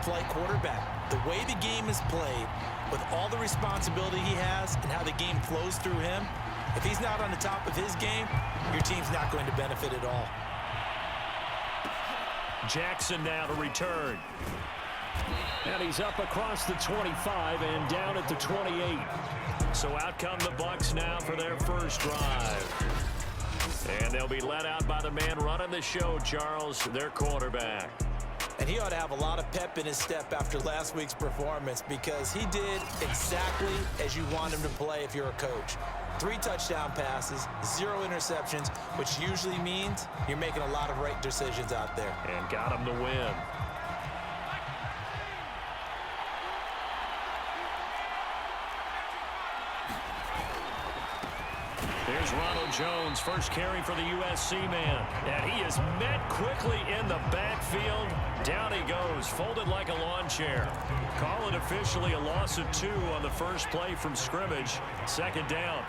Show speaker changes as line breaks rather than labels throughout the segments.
top-flight quarterback. The way the game is played, with all the responsibility he has and how the game flows through him, if he's not on the top of his game, your team's not going to benefit at all.
Jackson now to return. And he's up across the 25 and down at the 28. So out come the Bucs now for their first drive. And they'll be led out by the man running the show, Charles, their quarterback.
And he ought to have a lot of pep in his step after last week's performance, because he did exactly as you want him to play if you're a coach. 3 touchdown passes, 0 interceptions, which usually means you're making a lot of right decisions out there.
And got him to win. Here's Ronald Jones, first carry for the USC man. And he is met quickly in the backfield. Down he goes, folded like a lawn chair. Call it officially a loss of 2 on the first play from scrimmage. Second down.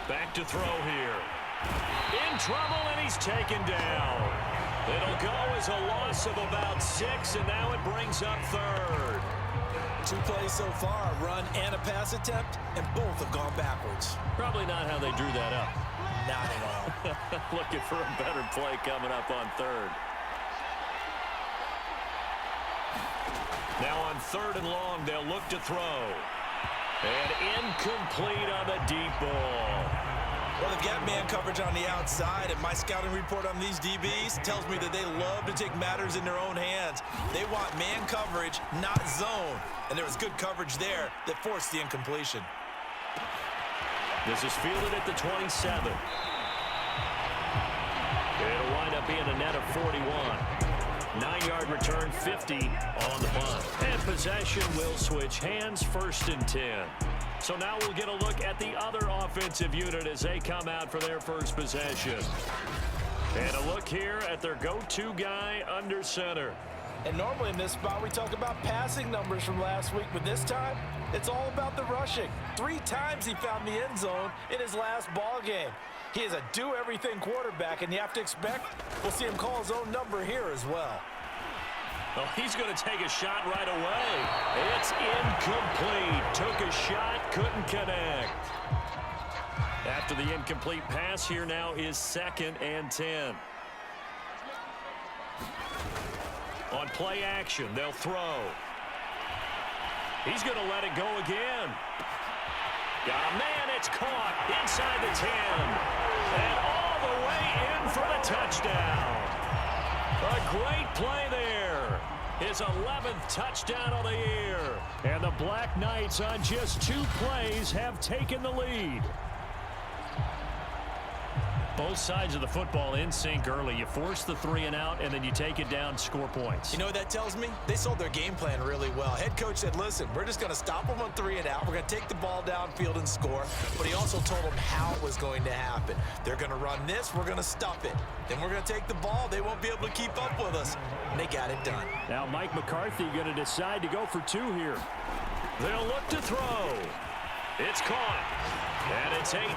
Back to throw here. In trouble, and he's taken down. It'll go as a loss of about 6, and now it brings up third.
2 plays so far, a run and a pass attempt, and both have gone backwards.
Probably not how they drew that up.
Not at all.
Looking for a better play coming up on third. Now on 3rd and long, they'll look to throw. And incomplete on the deep ball.
Well, they've got man coverage on the outside, and my scouting report on these DBs tells me that they love to take matters in their own hands. They want man coverage, not zone. And there was good coverage there that forced the incompletion.
This is fielded at the 27. It'll wind up being a net of 41. 9-yard return, 50 on the punt. And possession will switch hands, 1st and 10. So now we'll get a look at the other offensive unit as they come out for their first possession. And a look here at their go-to guy under center.
And normally in this spot we talk about passing numbers from last week, but this time it's all about the rushing. 3 times he found the end zone in his last ball game. He is a do-everything quarterback, and you have to expect we'll see him call his own number here as well.
Well, he's going to take a shot right away. It's incomplete. Took a shot, couldn't connect. After the incomplete pass, here now is 2nd and 10. On play action, they'll throw. He's going to let it go again. Got a man, it's caught inside the 10. And all the way in for the touchdown. A great play there. His 11th touchdown of the year. And the Black Knights on just 2 plays have taken the lead. Both sides of the football in sync early. You force the 3 and out, and then you take it down, score points.
You know what that tells me? They sold their game plan really well. Head coach said, listen, we're just going to stop them on 3 and out. We're going to take the ball downfield and score. But he also told them how it was going to happen. They're going to run this. We're going to stuff it. Then we're going to take the ball. They won't be able to keep up with us. And they got it done.
Now Mike McCarthy going to decide to go for 2 here. They'll look to throw. It's caught. And it's 8-0.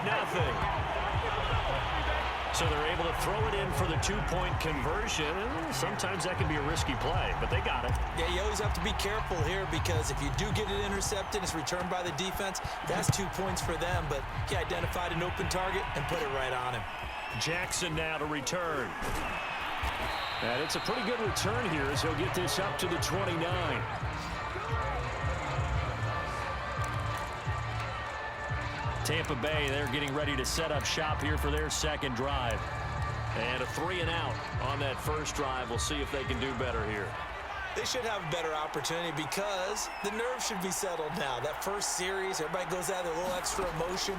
So they're able to throw it in for the 2-point conversion. Sometimes that can be a risky play, but they got it.
Yeah, you always have to be careful here, because if you do get it intercepted, it's returned by the defense. That's 2 points for them, but he identified an open target and put it right on him.
Jackson now to return. And it's a pretty good return here as he'll get this up to the 29. Tampa Bay, they're getting ready to set up shop here for their second drive. And a 3 and out on that first drive. We'll see if they can do better here.
They should have a better opportunity, because the nerves should be settled now. That first series, everybody goes out with a little extra emotion.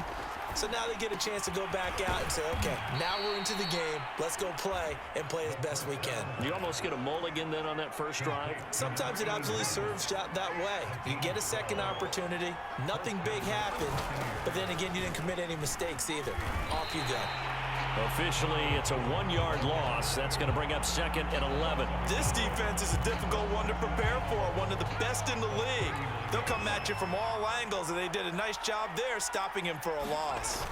So now they get a chance to go back out and say, okay, now we're into the game. Let's go play and play as best we can.
You almost get a mulligan then on that first drive?
Sometimes it absolutely serves that way. You get a second opportunity. Nothing big happened. But then again, you didn't commit any mistakes either. Off you go.
Officially, it's a 1-yard loss. That's going to bring up 2nd and 11.
This defense is a difficult one to prepare for, one of the best in the league. They'll come at you from all angles, and they did a nice job there stopping him for a loss.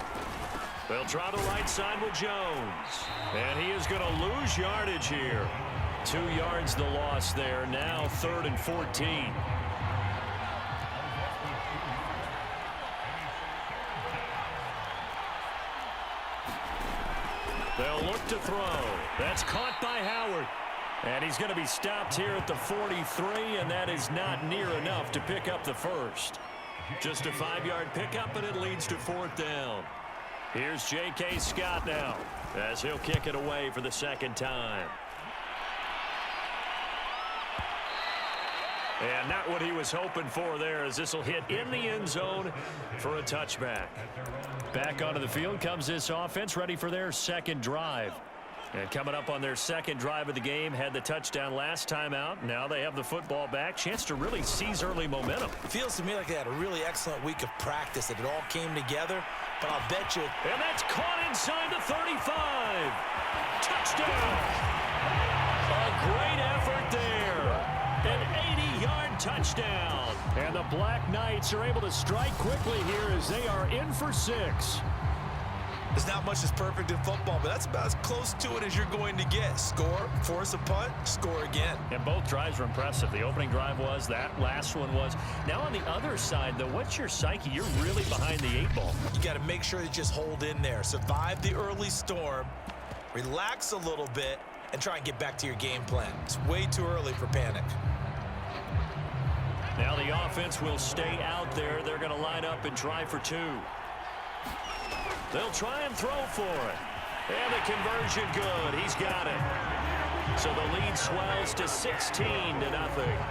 They'll try the right side with Jones. And he is going to lose yardage here. 2 yards the loss there. Now 3rd and 14. They'll look to throw. That's caught by Howard. And he's going to be stopped here at the 43, and that is not near enough to pick up the first. Just a 5-yard pickup, and it leads to 4th down. Here's J.K. Scott now as he'll kick it away for the 2nd time. And not what he was hoping for there, as this will hit in the end zone for a touchback. Back onto the field comes this offense, ready for their 2nd drive. And coming up on their 2nd drive of the game, had the touchdown last time out. Now they have the football back. Chance to really seize early momentum.
It feels to me like they had a really excellent week of practice, that it all came together. But I'll bet you.
And that's caught inside the 35. Touchdown. A great effort there. An 80-yard touchdown. And the Black Knights are able to strike quickly here as they are in for 6.
There's not much that's perfect in football, but that's about as close to it as you're going to get. Score, force a punt, score again.
And both drives were impressive. The opening drive was, that last one was. Now on the other side, though, what's your psyche? You're really behind the 8 ball.
You got to make sure you just hold in there. Survive the early storm, relax a little bit, and try and get back to your game plan. It's way too early for panic.
Now the offense will stay out there. They're going to line up and try for 2. They'll try and throw for it. And the conversion good. He's got it. So the lead swells to 16-0.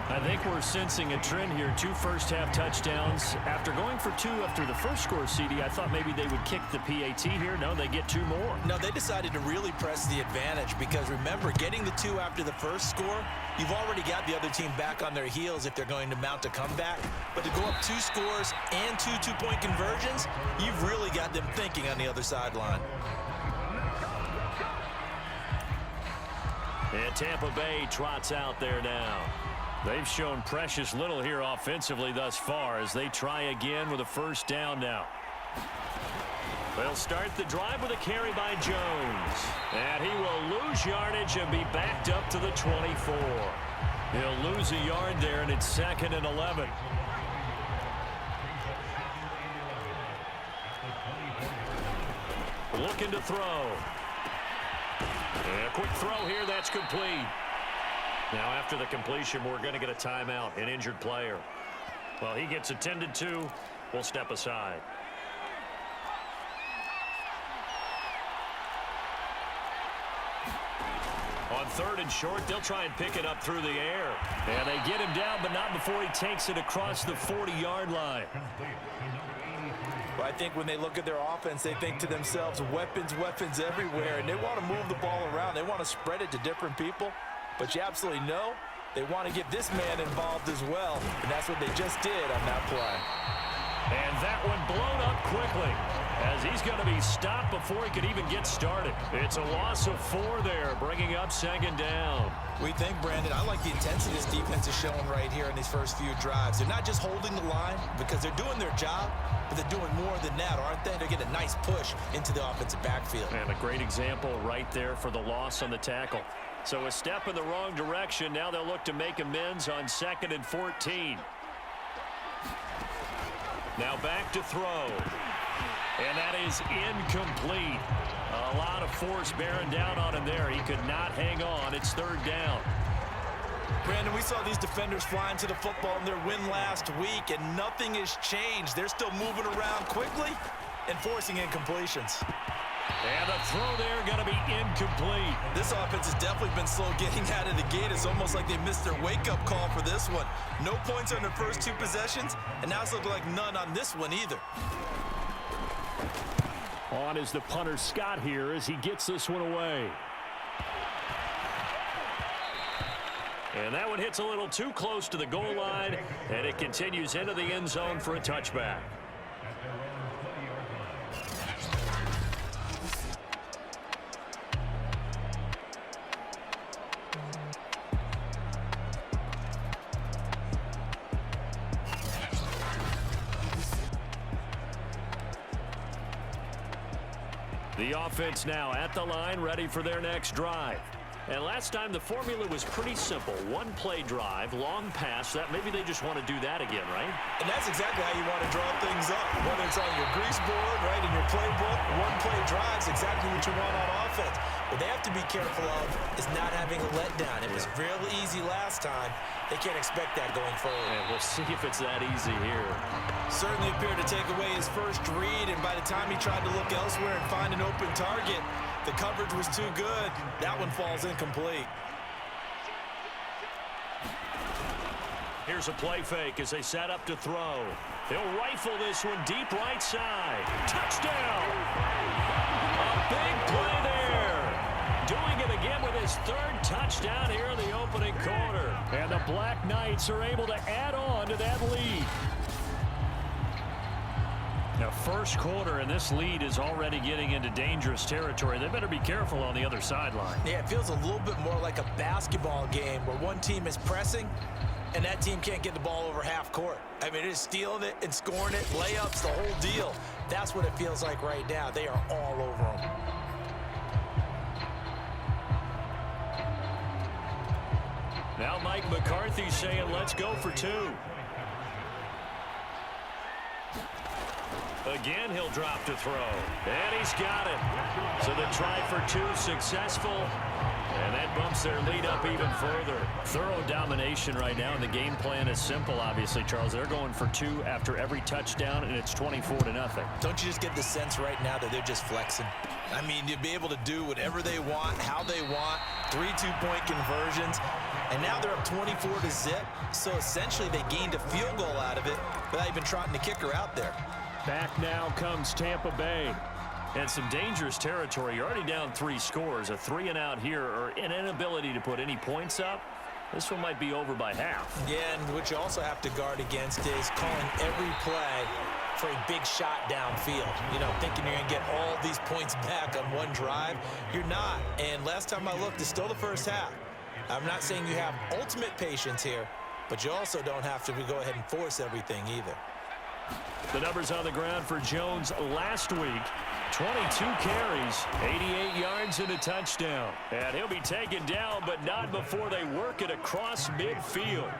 I think we're sensing a trend here. 2 first-half touchdowns. After going for 2 after the first score, CD, I thought maybe they would kick the PAT here. No, they get 2 more.
No, they decided to really press the advantage because, remember, getting the 2 after the first score, you've already got the other team back on their heels if they're going to mount a comeback. But to go up 2 scores and 2 two-point conversions, you've really got them thinking on the other sideline.
And Tampa Bay trots out there now. They've shown precious little here offensively thus far as they try again with a 1st down now. They'll start the drive with a carry by Jones. And he will lose yardage and be backed up to the 24. He'll lose a yard there, and it's 2nd and 11. Looking to throw. And a quick throw here, that's complete. Now after the completion, we're going to get a timeout, an injured player. Well, he gets attended to. We'll step aside. On 3rd and short, they'll try and pick it up through the air. And they get him down, but not before he takes it across the 40-yard line.
Well, I think when they look at their offense, they think to themselves, weapons, weapons everywhere, and they want to move the ball around. They want to spread it to different people, but you absolutely know they want to get this man involved as well, and that's what they just did on that play.
And that one blown up quickly as he's going to be stopped before he could even get started. It's a loss of 4 there, bringing up 2nd down.
We think, Brandon, I like the intensity this defense is showing right here in these first few drives. They're not just holding the line because they're doing their job, but they're doing more than that, aren't they? They're getting a nice push into the offensive backfield.
And a great example right there for the loss on the tackle. So a step in the wrong direction. Now they'll look to make amends on 2nd and 14. Now back to throw. And that is incomplete. A lot of force bearing down on him there. He could not hang on. It's 3rd down.
Brandon, we saw these defenders flying to the football in their win last week, and nothing has changed. They're still moving around quickly and forcing incompletions.
And the throw there going to be incomplete.
This offense has definitely been slow getting out of the gate. It's almost like they missed their wake-up call for this one. No points on their first 2 possessions, and now it's looking like none on this one either.
On is the punter Scott here as he gets this one away. And that one hits a little too close to the goal line, and it continues into the end zone for a touchback. The offense now at the line, ready for their next drive. And last time the formula was pretty simple. One play drive, long pass. That maybe they just want to do that again, right?
And that's exactly how you want to draw things up. Whether it's on your grease board, right, in your playbook, one play drive's exactly what you want on offense. What they have to be careful of is not having a letdown. It was real easy last time. They can't expect that going forward.
And we'll see if it's that easy here.
Certainly appeared to take away his first read, and by the time he tried to look elsewhere and find an open target, the coverage was too good. That one falls incomplete.
Here's a play fake as they set up to throw. They'll rifle this one deep right side. Touchdown! A big play there. Doing it again with his third touchdown here in the opening quarter. And the Black Knights are able to add on to that lead. Now, first quarter, and this lead is already getting into dangerous territory. They better be careful on the other sideline.
Yeah, it feels a little bit more like a basketball game where one team is pressing and that team can't get the ball over half court. I mean, it is stealing it and scoring it, layups, the whole deal. That's what it feels like right now. They are all over them.
Now Mike McCarthy saying, let's go for two. Again, he'll drop to throw. And he's got it. So the try for two successful. And that bumps their lead up even further. Thorough domination right now, and the game plan is simple, obviously, Charles. They're going for two after every touchdown, and it's 24-0.
Don't you just get the sense right now that they're just flexing? I mean, you'll be able to do whatever they want, how they want, 3 two-point conversions. And now they're up 24-0. So essentially they gained a field goal out of it without even trotting the kicker out there.
Back now comes Tampa Bay. And some dangerous territory. You're already down 3 scores. A 3-and-out here, or an inability to put any points up. This one might be over by half.
Yeah, and what you also have to guard against is calling every play for a big shot downfield. You know, thinking you're going to get all these points back on one drive. You're not. And last time I looked, it's still the first half. I'm not saying you have ultimate patience here, but you also don't have to go ahead and force everything either.
The numbers on the ground for Jones last week. 22 carries, 88 yards and a touchdown. And he'll be taken down, but not before they work it across midfield.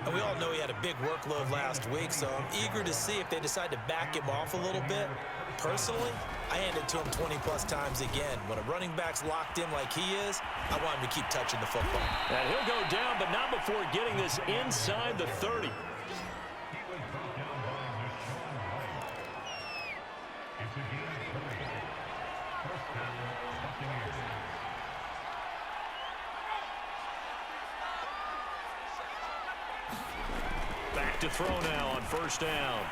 And we all know he had a big workload last week, so I'm eager to see if they decide to back him off a little bit. Personally, I hand it to him 20-plus times again. When a running back's locked in like he is, I want him to keep touching the football.
And he'll go down, but not before getting this inside the 30. Back to throw now on first down.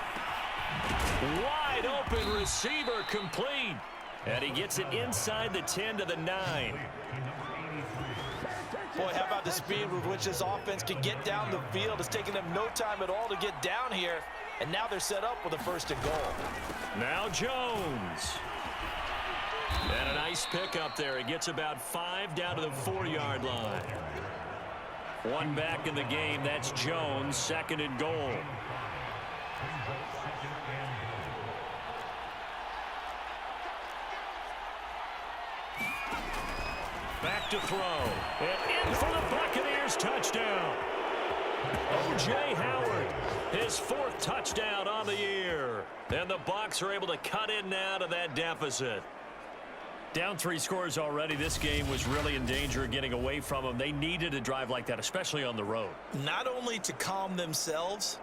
Wide open receiver complete. And he gets it inside the 10 to the 9.
Boy, how about the speed with which this offense can get down the field? It's taking them no time at all to get down here. And now they're set up with a first and goal.
Now Jones. And a nice pick up there. He gets about 5 down to the 4-yard line. One back in the game. That's Jones, second and goal. Back to throw. And in for the Buccaneers touchdown. O.J. Howard, his 4th touchdown on the year. And the Bucs are able to cut in now to that deficit. Down 3 scores already. This game was really in danger of getting away from them. They needed a drive like that, especially on the road.
Not only to calm themselves,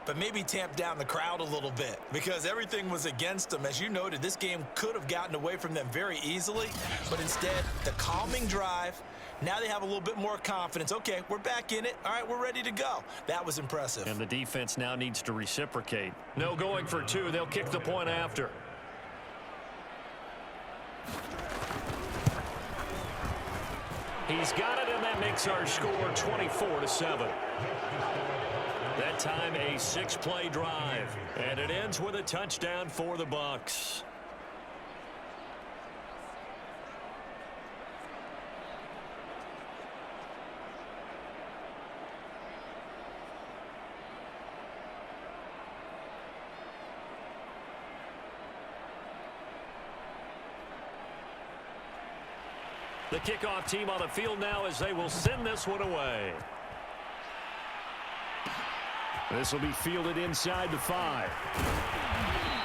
but maybe tamp down the crowd a little bit, because everything was against them. As you noted, this game could have gotten away from them very easily, but instead, the calming drive, now they have a little bit more confidence. Okay, we're back in it. All right, we're ready to go. That was impressive.
And the defense now needs to reciprocate. No going for 2. They'll kick the point after. He's got it, and that makes our score 24-7. That time, a 6-play drive, and it ends with a touchdown for the Bucs. The kickoff team on the field now as they will send this one away. This will be fielded inside the 5.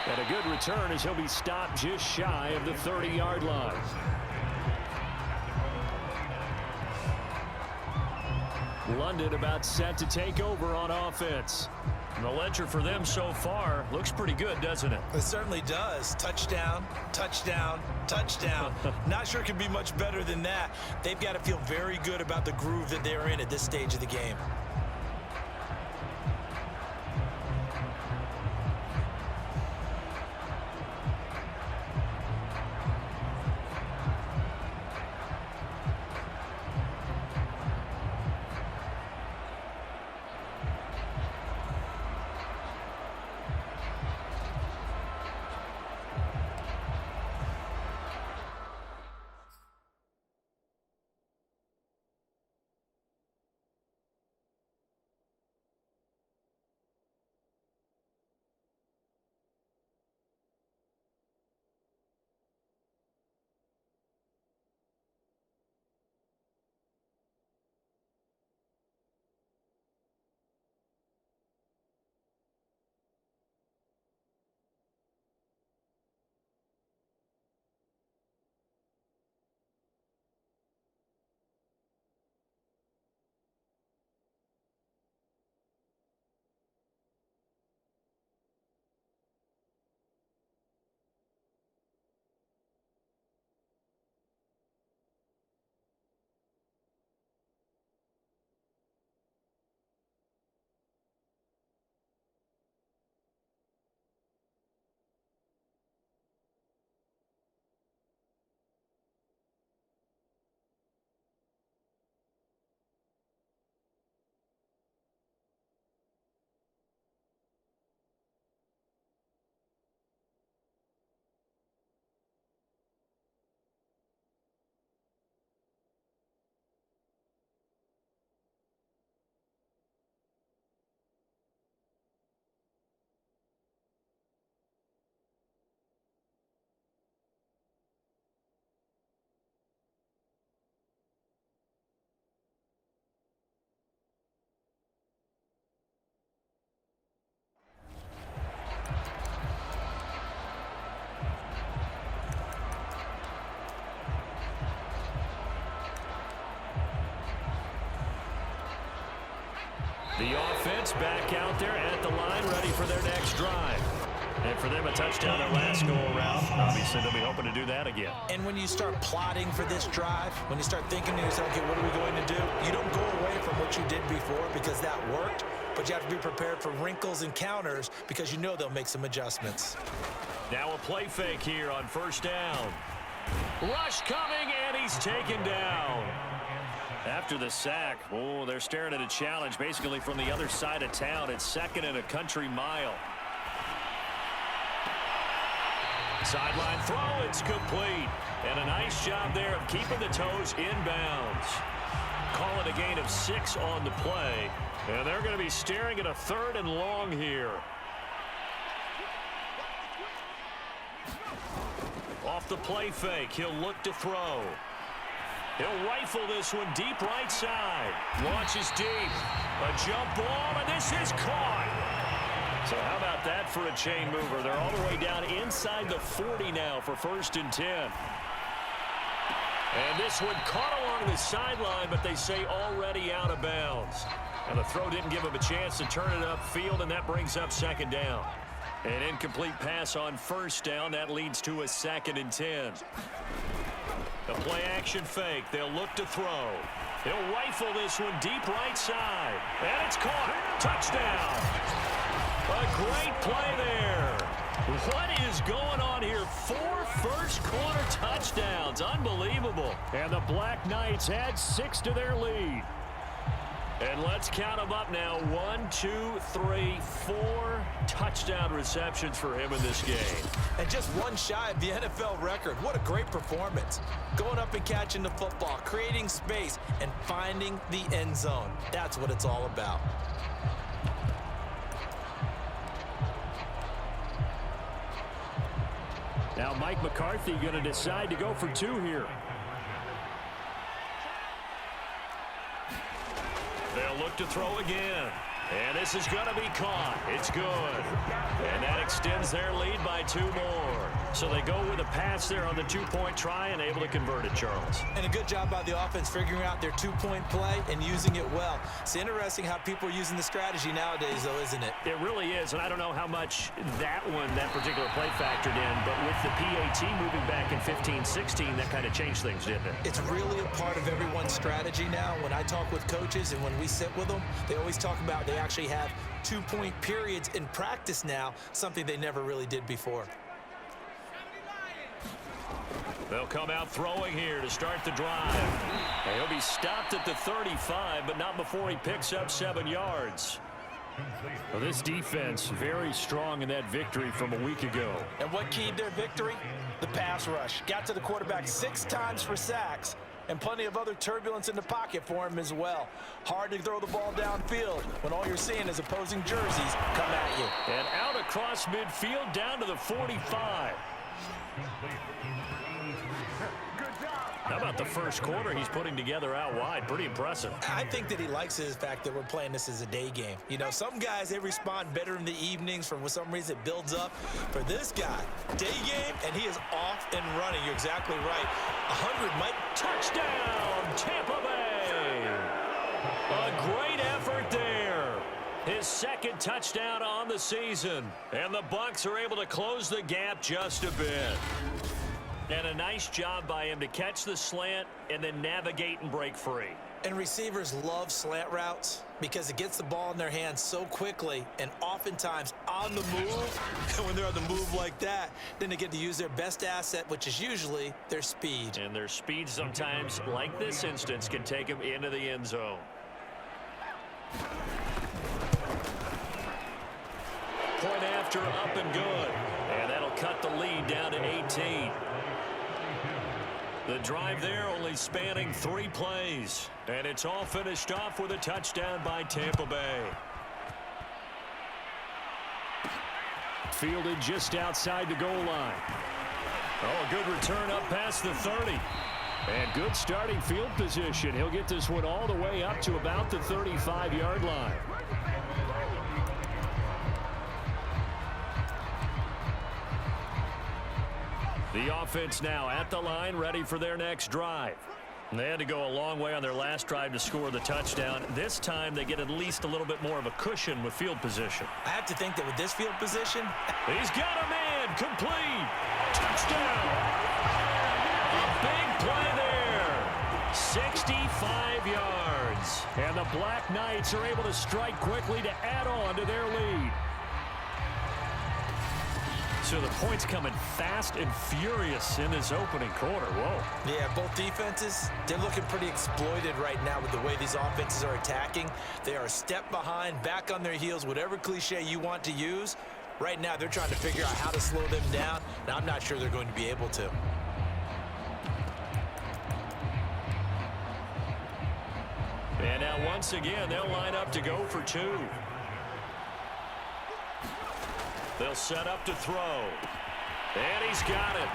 And a good return as he'll be stopped just shy of the 30-yard line. London about set to take over on offense. And the ledger for them so far looks pretty good, doesn't it?
It certainly does. Touchdown, touchdown, touchdown. Not sure it can be much better than that. They've got to feel very good about the groove that they're in at this stage of the game.
The offense back out there at the line, ready for their next drive. And for them, a touchdown their last go-around. Obviously, they'll be hoping to do that again.
And when you start plotting for this drive, when you start thinking to yourself, okay, what are we going to do? You don't go away from what you did before because that worked, but you have to be prepared for wrinkles and counters because you know they'll make some adjustments.
Now a play fake here on first down. Rush coming, and he's taken down. After the sack, oh, they're staring at a challenge basically from the other side of town. It's second and a country mile. Sideline throw, it's complete. And a nice job there of keeping the toes inbounds. Call it a gain of 6 on the play. And they're going to be staring at a 3rd and long here. Off the play fake, he'll look to throw. He'll rifle this one deep right side. Launches deep. A jump ball, and this is caught. So how about that for a chain mover? They're all the way down inside the 40 now for 1st and 10. And this one caught along the sideline, but they say already out of bounds. And the throw didn't give him a chance to turn it upfield, and that brings up 2nd down. An incomplete pass on 1st down. That leads to a 2nd and 10. The play-action fake. They'll look to throw. He'll rifle this one deep right side. And it's caught. Touchdown. A great play there. What is going on here? 4 first-quarter touchdowns. Unbelievable. And the Black Knights add 6 to their lead. And let's count them up now. 1, 2, 3, 4 touchdown receptions for him in this game.
And just one shy of the NFL record. What a great performance. Going up and catching the football, creating space, and finding the end zone. That's what it's all about.
Now Mike McCarthy going to decide to go for 2 here. They'll look to throw again. And this is going to be caught. It's good. And that extends their lead by 2 more. So they go with a pass there on the 2-point try and able to convert it, Charles.
And a good job by the offense figuring out their 2-point play and using it well. It's interesting how people are using the strategy nowadays, though, isn't it?
It really is, and I don't know how much that particular play factored in, but with the PAT moving back in 15-16, that kind of changed things, didn't it?
It's really a part of everyone's strategy now. When I talk with coaches and when we sit with them, they always talk about they actually have 2-point periods in practice now, something they never really did before.
They'll come out throwing here to start the drive. And he'll be stopped at the 35, but not before he picks up 7 yards. Well, this defense very strong in that victory from a week ago.
And what keyed their victory? The pass rush. Got to the quarterback 6 times for sacks. And plenty of other turbulence in the pocket for him as well. Hard to throw the ball downfield when all you're seeing is opposing jerseys come at you.
And out across midfield down to the 45. How about the first quarter he's putting together out wide? Pretty impressive.
I think that he likes the fact that we're playing this as a day game. You know, some guys, they respond better in the evenings. For some reason, it builds up. For this guy, day game, and he is off and running. You're exactly right. 100 might.
Touchdown, Tampa Bay. A great effort there. His second touchdown on the season. And the Bucs are able to close the gap just a bit. And a nice job by him to catch the slant and then navigate and break free.
And receivers love slant routes because it gets the ball in their hands so quickly and oftentimes on the move. And when they're on the move like that, then they get to use their best asset, which is usually their speed.
And their speed sometimes, like this instance, can take them into the end zone. Point after, up and good. And that'll cut the lead down to 18. The drive there only spanning 3 plays. And it's all finished off with a touchdown by Tampa Bay. Fielded just outside the goal line. Oh, a good return up past the 30. And good starting field position. He'll get this one all the way up to about the 35-yard line. The offense now at the line, ready for their next drive. They had to go a long way on their last drive to score the touchdown. This time they get at least a little bit more of a cushion with field position.
I have to think that with this field position,
he's got a man, complete, touchdown. A big play there, 65 yards. And the Black Knights are able to strike quickly to add on to their lead. So the points coming fast and furious in this opening quarter. Whoa.
Yeah, both defenses, they're looking pretty exploited right now with the way these offenses are attacking. They are a step behind, back on their heels, whatever cliche you want to use. Right now, they're trying to figure out how to slow them down, and I'm not sure they're going to be able to.
And now once again, they'll line up to go for 2. They'll set up to throw. And he's got it.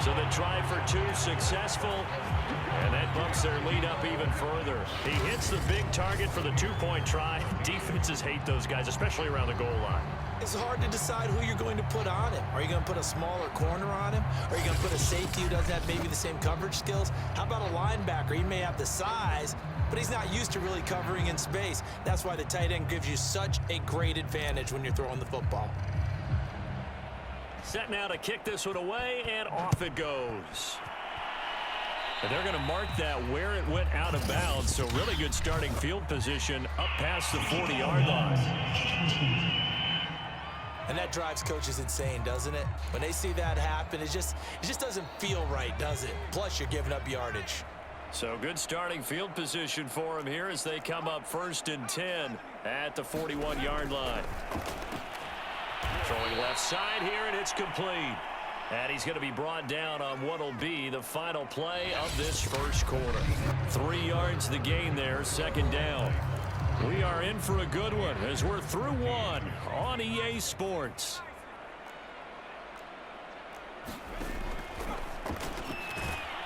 So the try for 2 successful. And that bumps their lead up even further. He hits the big target for the 2-point try. Defenses hate those guys, especially around the goal line.
It's hard to decide who you're going to put on him. Are you going to put a smaller corner on him? Are you going to put a safety who doesn't have maybe the same coverage skills? How about a linebacker? He may have the size, but he's not used to really covering in space. That's why the tight end gives you such a great advantage when you're throwing the football.
Set now to kick this one away, and off it goes. And they're going to mark that where it went out of bounds, so really good starting field position up past the 40-yard line.
And that drives coaches insane, doesn't it? When they see that happen, it just doesn't feel right, does it? Plus, you're giving up yardage.
So good starting field position for him here as they come up 1st and 10 at the 41-yard line. Throwing left side here, and it's complete. And he's going to be brought down on what will be the final play of this first quarter. 3 yards the gain there, 2nd down. We are in for a good one as we're through 1 on EA Sports.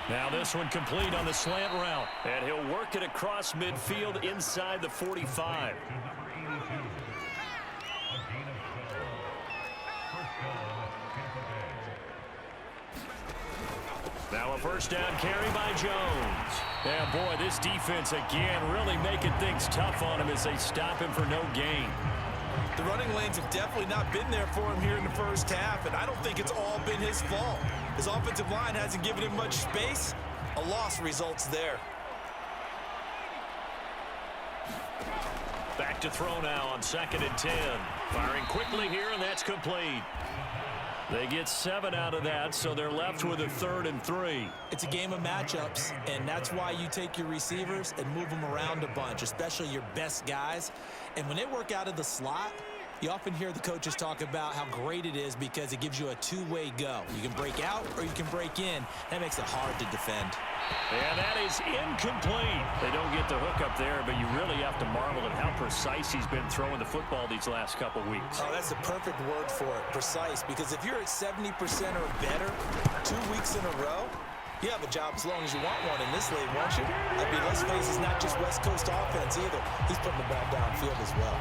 Now this one complete on the slant route. And he'll work it across midfield inside the 45. Now a first down carry by Jones. And boy, this defense again really making things tough on him as they stop him for no gain.
The running lanes have definitely not been there for him here in the first half, and I don't think it's all been his fault. His offensive line hasn't given him much space. A loss results there.
Back to throw now on 2nd and 10. Firing quickly here, and that's complete. They get 7 out of that, so they're left with a 3rd and 3.
It's a game of matchups, and that's why you take your receivers and move them around a bunch, especially your best guys. And when they work out of the slot, you often hear the coaches talk about how great it is because it gives you a two-way go. You can break out or you can break in. That makes it hard to defend.
And that is incomplete. They don't get the hook up there, but you really have to marvel at how precise he's been throwing the football these last couple weeks.
Oh, that's the perfect word for it, precise, because if you're at 70% or better 2 weeks in a row, you have a job as long as you want one in this league, won't you? I mean, let's face it, it's not just West Coast offense either. He's putting the ball downfield as well.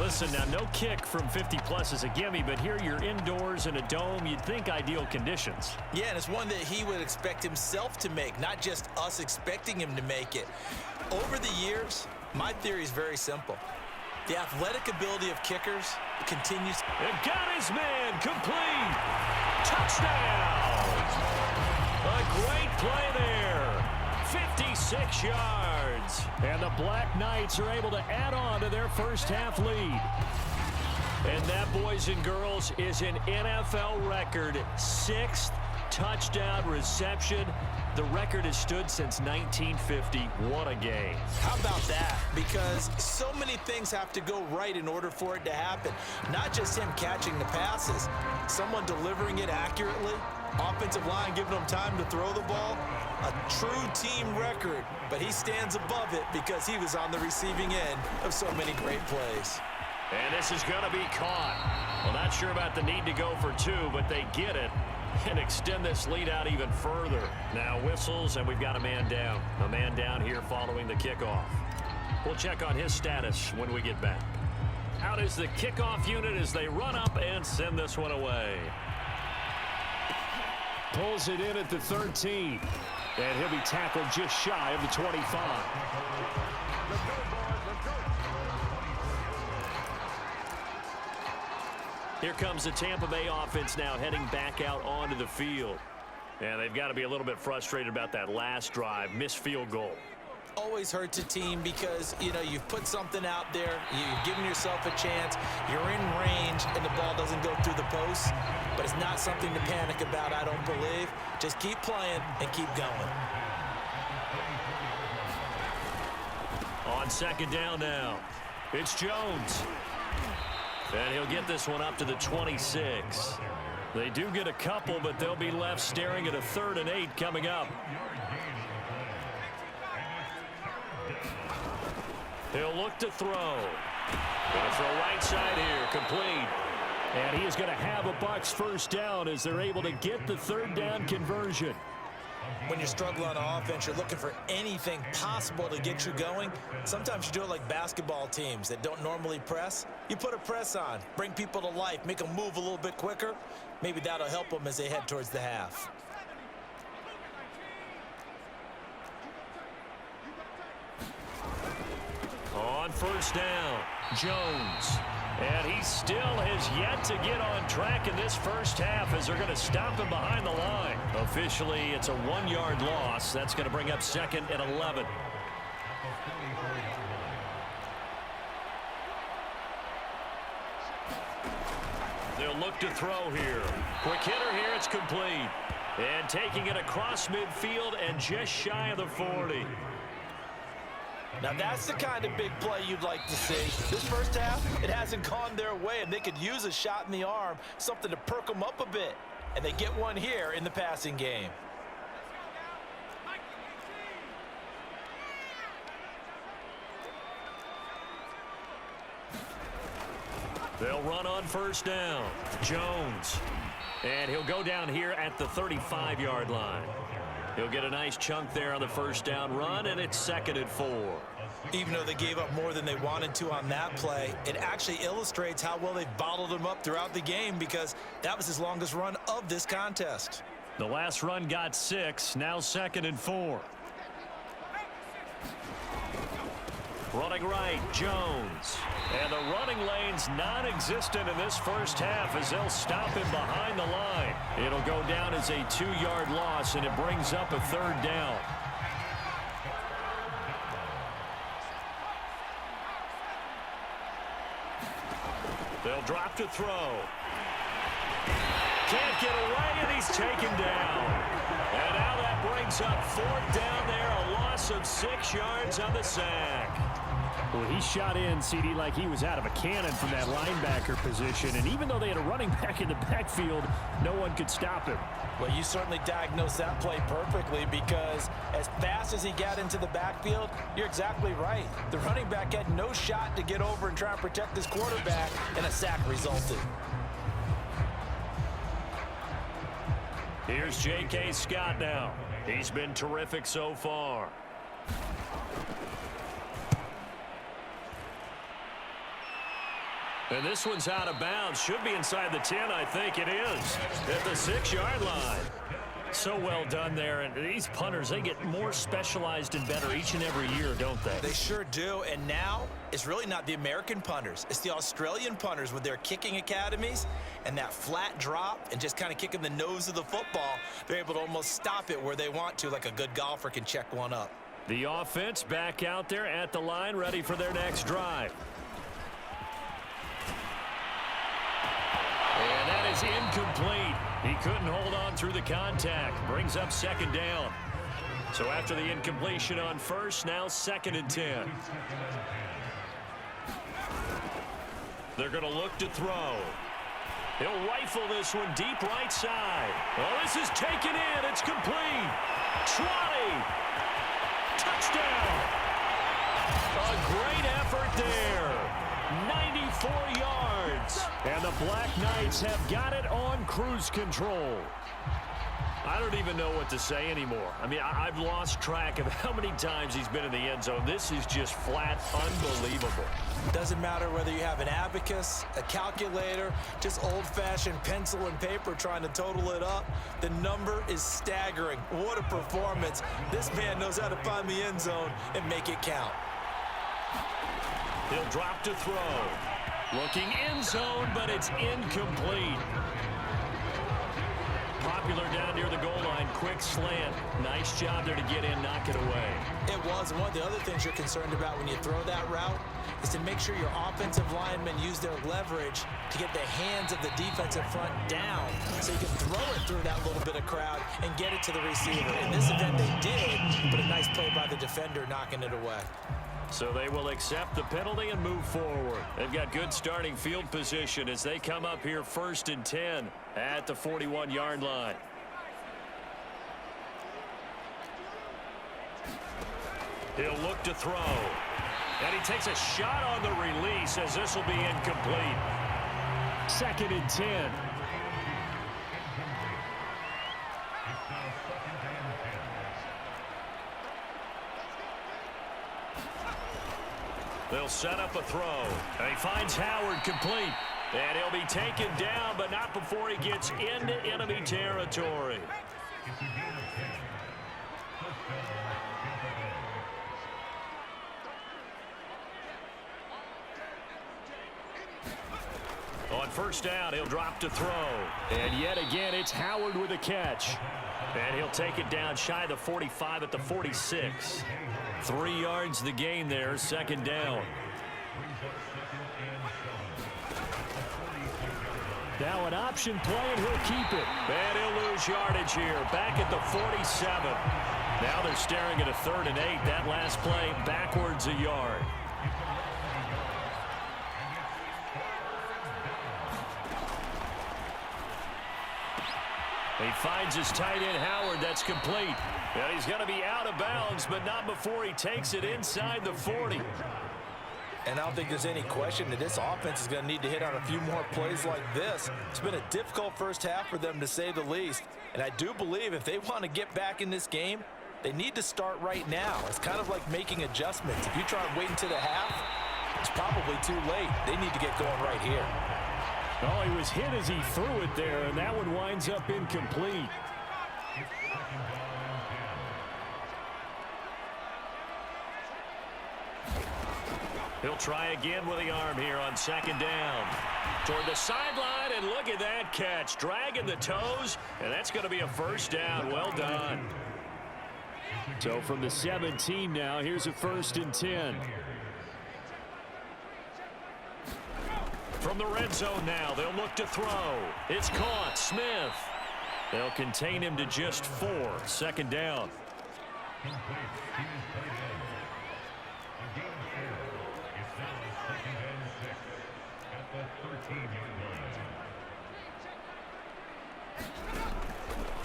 Listen, now no kick from 50-plus is a gimme, but here you're indoors in a dome. You'd think ideal conditions.
Yeah, and it's one that he would expect himself to make, not just us expecting him to make it. Over the years, my theory is very simple. The athletic ability of kickers continues.
It got his man complete. Touchdown. A great play there. 56 yards. And the Black Knights are able to add on to their first half lead. And that, boys and girls, is an NFL record 6th touchdown reception. The record has stood since 1950. What a game.
How about that? Because so many things have to go right in order for it to happen. Not just him catching the passes, someone delivering it accurately, offensive line giving him time to throw the ball. A true team record, but he stands above it because he was on the receiving end of so many great plays.
And this is going to be caught. Well, not sure about the need to go for 2, but they get it and extend this lead out even further. Now whistles, and we've got a man down. A man down here following the kickoff. We'll check on his status when we get back. Out is the kickoff unit as they run up and send this one away. Pulls it in at the 13. And he'll be tackled just shy of the 25. Here comes the Tampa Bay offense now heading back out onto the field. And they've got to be a little bit frustrated about that last drive, missed field goal.
Always hurts a team because, you know, you've put something out there, you've given yourself a chance, you're in range, and the ball doesn't go through the post. But it's not something to panic about, I don't believe. Just keep playing and keep going. On 2nd down now, it's Jones. And he'll get this one up to the 26. They do get a couple, but they'll be left staring at a 3rd and 8 coming up. He'll look to throw. Gonna throw right side here, complete. And he is going to have a Bucs first down as they're able to get the 3rd down conversion. When you're struggling on offense, you're looking for anything possible to get you going. Sometimes you do it like basketball teams that don't normally press. You put a press on, bring people to life, make them move a little bit quicker. Maybe that'll help them as they head towards the half.
On 1st down, Jones. And he still has yet to get on track in this first half as they're going to stop him behind the line. Officially, it's a 1-yard loss. That's going to bring up 2nd and 11. They'll look to throw here. Quick hitter here, it's complete. And taking it across midfield and just shy of the 40.
Now that's the kind of big play you'd like to see. This first half, it hasn't gone their way, and they could use a shot in the arm, something to perk them up a bit. And they get one here in the passing game.
They'll run on first down. Jones. And he'll go down here at the 35-yard line. He'll get a nice chunk there on the first down run, and it's 2nd and 4.
Even though they gave up more than they wanted to on that play, it actually illustrates how well they've bottled them up throughout the game because that was his longest run of this contest.
The last run got 6, now 2nd and 4. Running right, Jones. And the running lane's non-existent in this first half as they'll stop him behind the line. It'll go down as a 2-yard loss, and it brings up a 3rd down. They'll drop to throw. Can't get away, and he's taken down. And now that brings up 4th down there, a loss of 6 yards on the sack.
Well, he shot in, CD, like he was out of a cannon from that linebacker position. And even though they had a running back in the backfield, no one could stop him.
Well, you certainly diagnosed that play perfectly because as fast as he got into the backfield, you're exactly right. The running back had no shot to get over and try and protect his quarterback, and a sack resulted.
Here's J.K. Scott now. He's been terrific so far. And this one's out of bounds. Should be inside the 10, I think it is. At the 6-yard line. So well done there. And these punters, they get more specialized and better each and every year, don't they?
They sure do. And now it's really not the American punters. It's the Australian punters with their kicking academies and that flat drop and just kind of kicking the nose of the football. They're able to almost stop it where they want to, like a good golfer can check one up.
The offense back out there at the line, ready for their next drive. And that is incomplete. He couldn't hold on through the contact. Brings up 2nd down. So after the incompletion on first, now 2nd and 10. They're going to look to throw. He'll rifle this one deep right side. Oh, this is taken in. It's complete. Trotty. Touchdown. A great effort there. 94 yards. And the Black Knights have got it on cruise control. I don't even know what to say anymore. I mean, I've lost track of how many times he's been in the end zone. This is just flat unbelievable.
Doesn't matter whether you have an abacus, a calculator, just old-fashioned pencil and paper trying to total it up. The number is staggering. What a performance. This man knows how to find the end zone and make it count.
He'll drop to throw. Looking end zone, but it's incomplete. Popular down near the goal line. Quick slant. Nice job there to get in, knock it away.
It was. One of the other things you're concerned about when you throw that route is to make sure your offensive linemen use their leverage to get the hands of the defensive front down so you can throw it through that little bit of crowd and get it to the receiver. In this event, they did, but a nice play by the defender knocking it away.
So they will accept the penalty and move forward. They've got good starting field position as they come up here 1st and 10 at the 41-yard line. He'll look to throw. And he takes a shot on the release as this will be incomplete. 2nd and 10. They'll set up a throw. And he finds Howard complete. And he'll be taken down, but not before he gets into enemy territory. On first down, he'll drop to throw. And yet again, it's Howard with a catch. And he'll take it down shy of the 45 at the 46. 3 yards the gain there, 2nd down.
Now an option play, and he'll keep it.
And he'll lose yardage here, back at the 47. Now they're staring at a 3rd and 8. That last play backwards a yard. He finds his tight end, Howard. That's complete. And he's going to be out of bounds, but not before he takes it inside the 40.
And I don't think there's any question that this offense is going to need to hit on a few more plays like this. It's been a difficult first half for them, to say the least. And I do believe if they want to get back in this game, they need to start right now. It's kind of like making adjustments. If you try and wait until the half, it's probably too late. They need to get going right here.
Oh, he was hit as he threw it there, and that one winds up incomplete.
He'll try again with the arm here on 2nd down. Toward the sideline, and look at that catch. Dragging the toes, and that's going to be a 1st down. Well done.
So from the 17 now, here's a 1st and 10.
From the red zone now, they'll look to throw. It's caught. Smith. They'll contain him to just 4. 2nd down.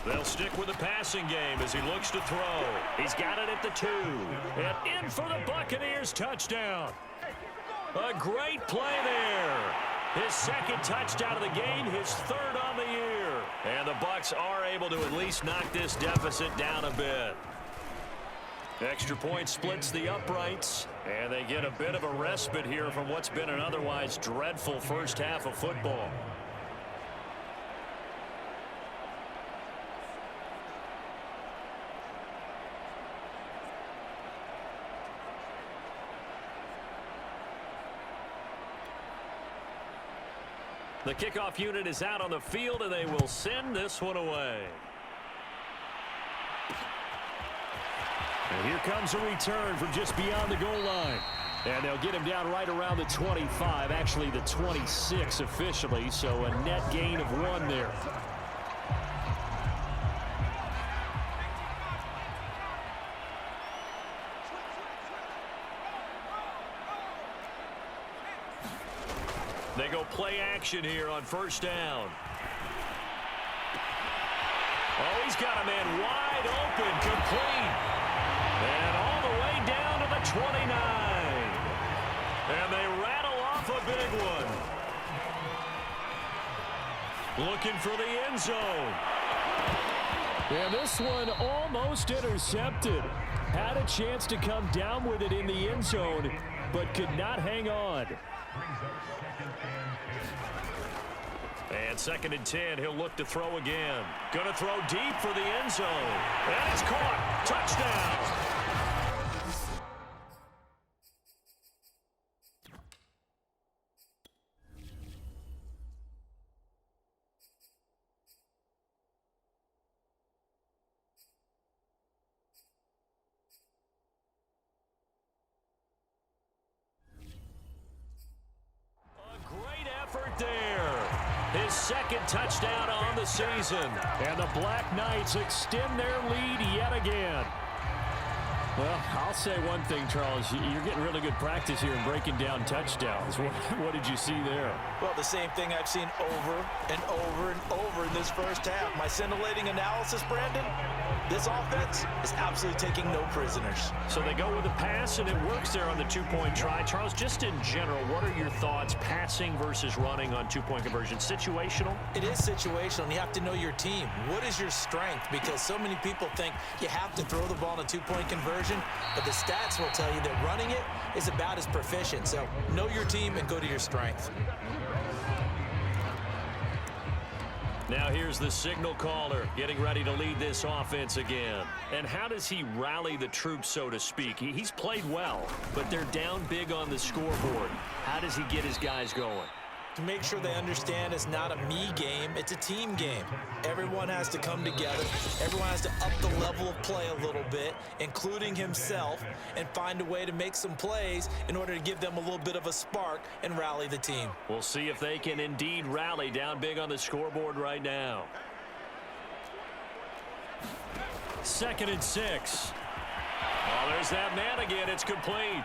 They'll stick with the passing game as he looks to throw. He's got it at the 2. And in for the Buccaneers touchdown. A great play there. His 2nd touchdown of the game, his 3rd on the year. And the Bucs are able to at least knock this deficit down a bit. Extra point splits the uprights, and they get a bit of a respite here from what's been an otherwise dreadful first half of football. The kickoff unit is out on the field, and they will send this one away.
And here comes a return from just beyond the goal line. And they'll get him down right around the 25, actually the 26 officially, so a net gain of 1 there. They go play action here on 1st down. Oh, he's got a man wide open, complete. And all the way down to the 29. And they rattle off a big one. Looking for the end zone. And this one almost intercepted. Had a chance to come down with it in the end zone, but could not hang on. And 2nd and 10, he'll look to throw again. Going to throw deep for the end zone. And it's caught. Touchdown. A great effort there. His 2nd touchdown on the season. And the Black Knights extend their lead yet again. Well, I'll say one thing, Charles. You're getting really good practice here in breaking down touchdowns. What did you see there?
Well, the same thing I've seen over and over and over in this first half. My scintillating analysis, Brandon, this offense is absolutely taking no prisoners.
So they go with a pass, and it works there on the 2-point try. Charles, just in general, what are your thoughts passing versus running on 2-point conversion? Situational?
It is situational, and you have to know your team. What is your strength? Because so many people think you have to throw the ball in a 2-point conversion, but the stats will tell you that running it is about as proficient. So know your team and go to your strength.
Now here's the signal caller getting ready to lead this offense again. And how does he rally the troops, so to speak? He's played well, but they're down big on the scoreboard. How does he get his guys going?
to make sure they understand it's not a me game, it's a team game. Everyone has to come together. Everyone has to up the level of play a little bit, including himself, and find a way to make some plays in order to give them a little bit of a spark and rally the team.
We'll see if they can indeed rally down big on the scoreboard right now. 2nd and 6. Oh, there's that man again. It's complete.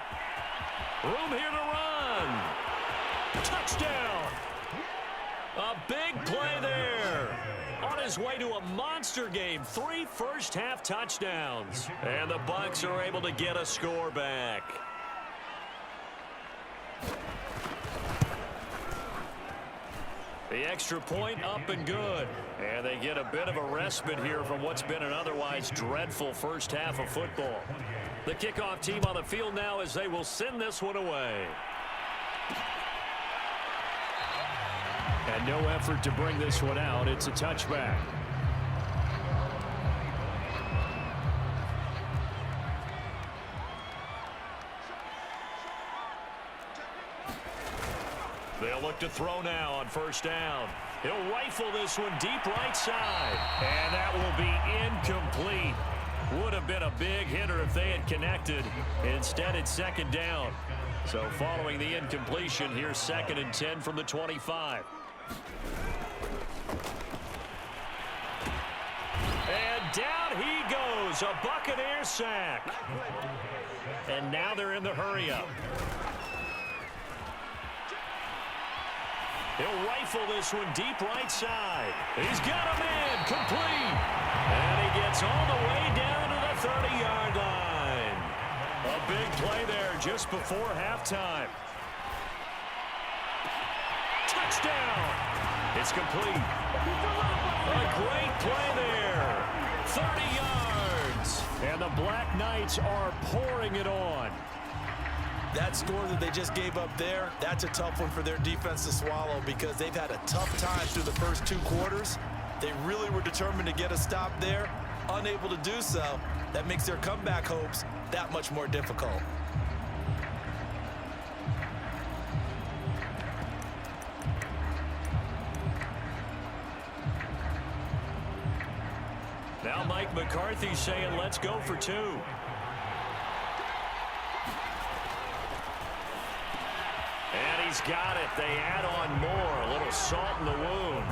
Room here to run. Touchdown. A big play there. On his way to a monster game. 3 first-half touchdowns. And the Bucs are able to get a score back. The extra point up and good. And they get a bit of a respite here from what's been an otherwise dreadful first half of football. The kickoff team on the field now as they will send this one away. And no effort to bring this one out. It's a touchback. They'll look to throw now on first down. He'll rifle this one deep right side. And that will be incomplete. Would have been a big hitter if they had connected. Instead, it's 2nd down. So following the incompletion, here's 2nd and 10 from the 25. And down he goes. A Buccaneer sack. And now they're in the hurry-up. He'll rifle this one deep right side. He's got a man complete. And he gets all the way down to the 30-yard line. A big play there just before halftime. Touchdown. It's complete. A great play there. 30 yards. And the Black Knights are pouring it on.
That score that they just gave up there, that's a tough one for their defense to swallow because they've had a tough time through the first 2 quarters. They really were determined to get a stop there, unable to do so. That makes their comeback hopes that much more difficult.
Now Mike McCarthy saying, let's go for 2. And he's got it. They add on more. A little salt in the wound.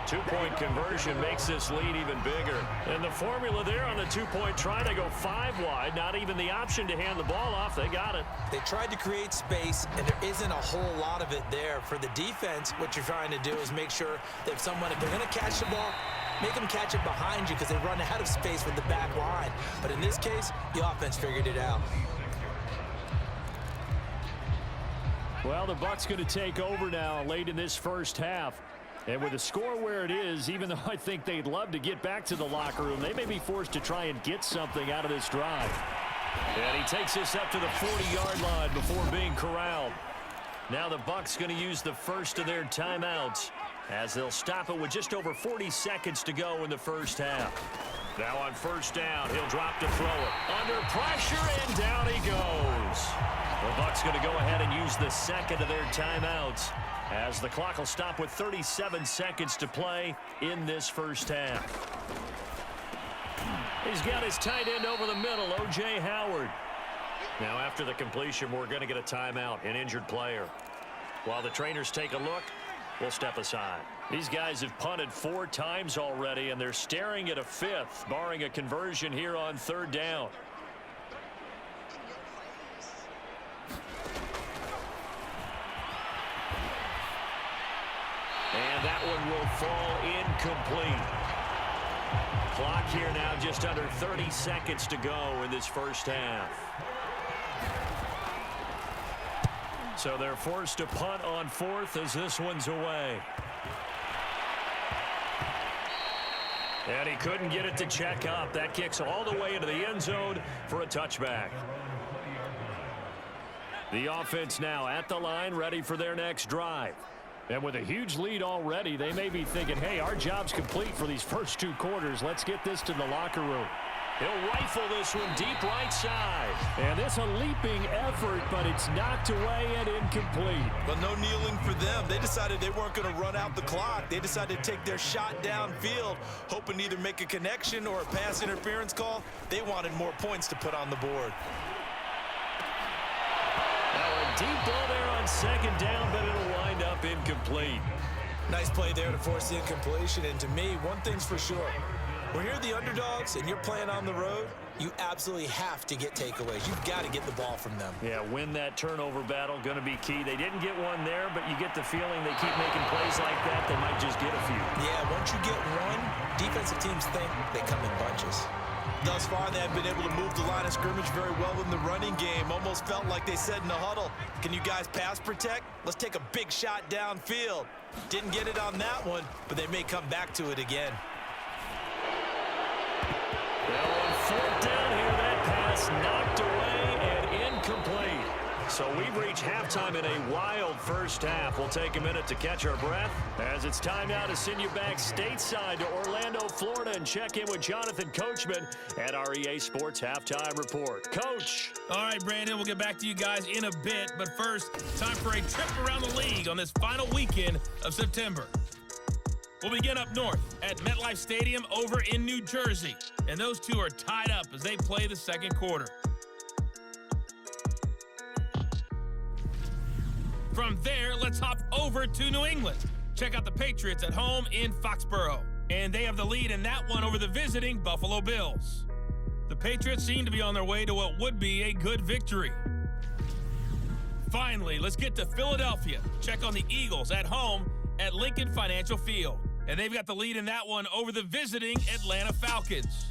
2-point conversion makes this lead even bigger. And the formula there on the 2-point try, they go 5 wide. Not even the option to hand the ball off. They got it.
They tried to create space, and there isn't a whole lot of it there. For the defense, what you're trying to do is make sure that if they're going to catch the ball, make them catch it behind you because they run out of space with the back line. But in this case, the offense figured it out.
Well, the Bucs going to take over now late in this first half. And with the score where it is, even though I think they'd love to get back to the locker room, they may be forced to try and get something out of this drive. And he takes this up to the 40-yard line before being corralled. Now the Bucs going to use the first of their timeouts as they'll stop it with just over 40 seconds to go in the first half. Now on first down, he'll drop to throw it. Under pressure, and down he goes. The Bucs going to go ahead and use the second of their timeouts as the clock will stop with 37 seconds to play in this first half. He's got his tight end over the middle, O.J. Howard. Now after the completion, we're going to get a timeout, an injured player. While the trainers take a look, we'll step aside. These guys have punted 4 times already, and they're staring at a 5th, barring a conversion here on 3rd down. And that one will fall incomplete. Clock here now just under 30 seconds to go in this first half. So they're forced to punt on 4th as this one's away. And he couldn't get it to check up. That kicks all the way into the end zone for a touchback. The offense now at the line, ready for their next drive. And with a huge lead already, they may be thinking, hey, our job's complete for these first 2 quarters. Let's get this to the locker room. He'll rifle this one deep right side. And it's a leaping effort, but it's knocked away and incomplete.
But no kneeling for them. They decided they weren't going to run out the clock. They decided to take their shot downfield, hoping to either make a connection or a pass interference call. They wanted more points to put on the board.
Now a deep ball there on second down, but it'll wind up incomplete.
Nice play there to force the incompletion. And to me, one thing's for sure. When you're the underdogs and you're playing on the road, you absolutely have to get takeaways. You've got to get the ball from them.
Yeah, win that turnover battle, going to be key. They didn't get one there, but you get the feeling they keep making plays like that, they might just get a few.
Yeah, once you get one, defensive teams think they come in bunches. Thus far, they have been able to move the line of scrimmage very well in the running game. Almost felt like they said in the huddle, can you guys pass protect? Let's take a big shot downfield. Didn't get it on that one, but they may come back to it again.
Well, on fourth down here, that pass knocked away and incomplete. So we've reached halftime in a wild first half. We'll take a minute to catch our breath as it's time now to send you back stateside to Orlando, Florida, and check in with Jonathan Coachman at our EA Sports Halftime Report. Coach.
All right, Brandon, we'll get back to you guys in a bit. But first, time for a trip around the league on this final weekend of September. We'll begin up north at MetLife Stadium over in New Jersey. And those two are tied up as they play the second quarter. From there, let's hop over to New England. Check out the Patriots at home in Foxborough. And they have the lead in that one over the visiting Buffalo Bills. The Patriots seem to be on their way to what would be a good victory. Finally, let's get to Philadelphia. Check on the Eagles at home at Lincoln Financial Field. And they've got the lead in that one over the visiting Atlanta Falcons.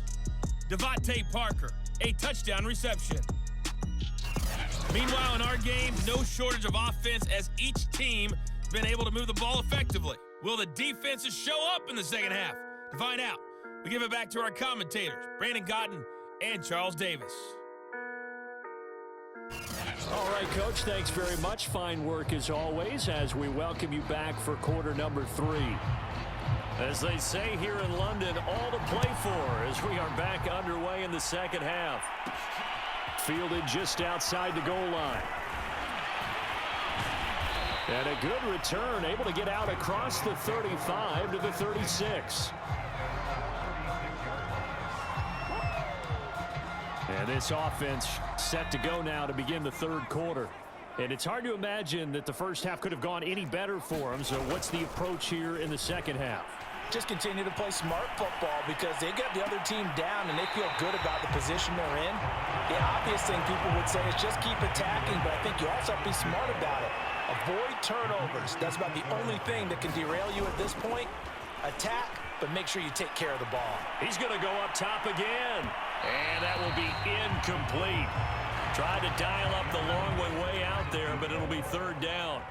Devontae Parker, a touchdown reception. Meanwhile, in our game, no shortage of offense as each team has been able to move the ball effectively. Will the defenses show up in the second half? To find out, we give it back to our commentators, Brandon Cotton and Charles Davis.
All right, Coach, thanks very much. Fine work as always as we welcome you back for quarter number 3. As they say here in London, all to play for as we are back underway in the second half. Fielded just outside the goal line. And a good return, able to get out across the 35 to the 36. And this offense set to go now to begin the third quarter. And it's hard to imagine that the first half could have gone any better for them. So what's the approach here in the second half?
Just continue to play smart football because they got the other team down and they feel good about the position they're in. The obvious thing people would say is just keep attacking, but I think you also have to be smart about it. Avoid turnovers. That's about the only thing that can derail you at this point. Attack, but make sure you take care of the ball.
He's going to go up top again. And that will be incomplete. Tried to dial up the long way out there, but it'll be third down.